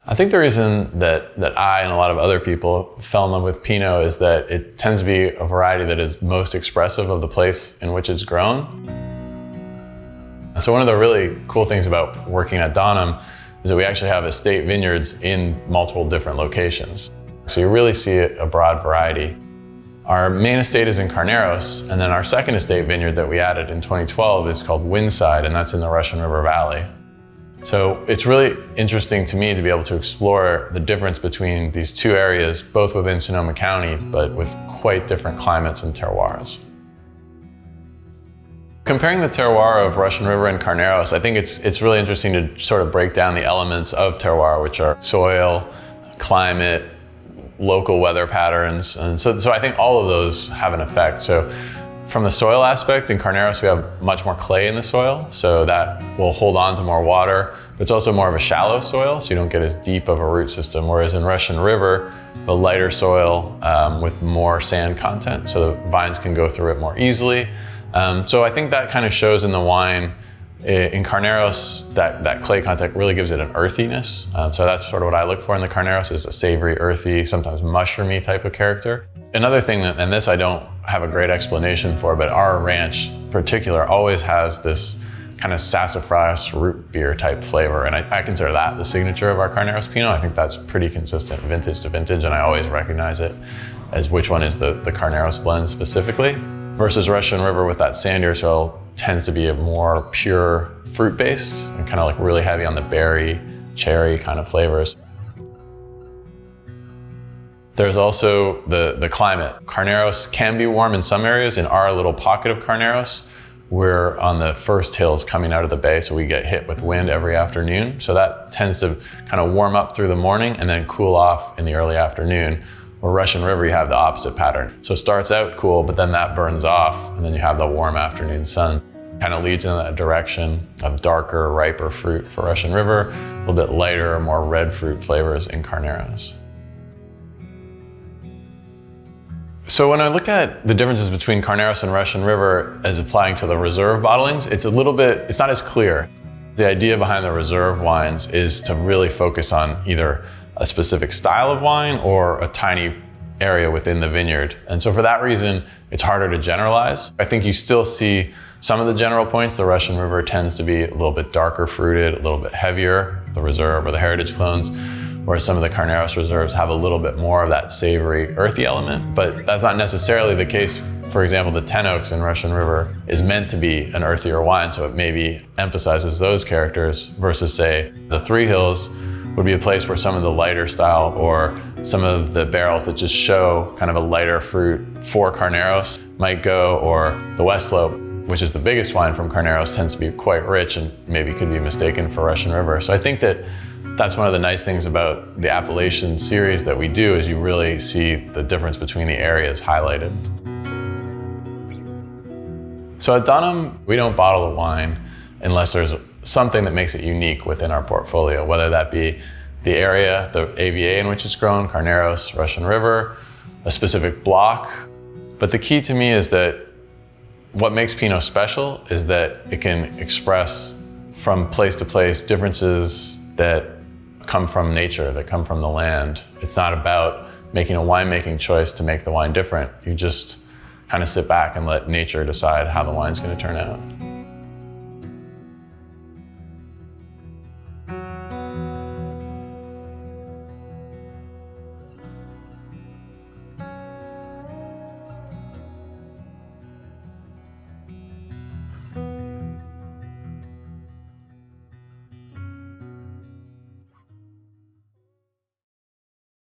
I think the reason that I and a lot of other people fell in love with Pinot is that it tends to be a variety that is most expressive of the place in which it's grown. So one of the really cool things about working at Donum is that we actually have estate vineyards in multiple different locations. So you really see a broad variety. Our main estate is in Carneros, and then our second estate vineyard that we added in 2012 is called Windside, and that's in the Russian River Valley. So it's really interesting to me to be able to explore the difference between these two areas, both within Sonoma County, but with quite different climates and terroirs. Comparing the terroir of Russian River and Carneros, I think it's really interesting to sort of break down the elements of terroir, which are soil, climate, local weather patterns. And so I think all of those have an effect. So from the soil aspect, in Carneros we have much more clay in the soil, so that will hold on to more water, but it's also more of a shallow soil, so you don't get as deep of a root system. Whereas in Russian River, the lighter soil with more sand content, so the vines can go through it more easily. So I think that kind of shows in the wine. In Carneros, that clay content really gives it an earthiness. So that's sort of what I look for in the Carneros, is a savory, earthy, sometimes mushroomy type of character. Another thing, and this I don't have a great explanation for, but our ranch in particular always has this kind of sassafras root beer type flavor. And I consider that the signature of our Carneros Pinot. I think that's pretty consistent vintage to vintage, and I always recognize it as which one is the Carneros blend specifically. Versus Russian River with that sandier soil tends to be a more pure fruit based and kind of like really heavy on the berry, cherry kind of flavors. There's also the climate. Carneros can be warm in some areas. In our little pocket of Carneros, we're on the first hills coming out of the bay, so we get hit with wind every afternoon. So that tends to kind of warm up through the morning and then cool off in the early afternoon. Where Russian River, you have the opposite pattern. So it starts out cool, but then that burns off, and then you have the warm afternoon sun. Kind of leads in that direction of darker, riper fruit for Russian River, a little bit lighter, more red fruit flavors in Carneros. So when I look at the differences between Carneros and Russian River as applying to the reserve bottlings, it's not as clear. The idea behind the reserve wines is to really focus on either a specific style of wine or a tiny area within the vineyard. And so for that reason, it's harder to generalize. I think you still see some of the general points. The Russian River tends to be a little bit darker fruited, a little bit heavier, the reserve or the heritage clones, whereas some of the Carneros reserves have a little bit more of that savory, earthy element. But that's not necessarily the case. For example, the 10 Oaks in Russian River is meant to be an earthier wine, so it maybe emphasizes those characters versus, say, the Three Hills would be a place where some of the lighter style or some of the barrels that just show kind of a lighter fruit for Carneros might go, or the West Slope, which is the biggest wine from Carneros, tends to be quite rich and maybe could be mistaken for Russian River. So I think that's one of the nice things about the appellation series that we do, is you really see the difference between the areas highlighted. So at Donum, we don't bottle the wine unless there's something that makes it unique within our portfolio, whether that be the area, the AVA in which it's grown, Carneros, Russian River, a specific block. But the key to me is that what makes Pinot special is that it can express from place to place differences that come from nature, that come from the land. It's not about making a winemaking choice to make the wine different. You just kind of sit back and let nature decide how the wine's going to turn out.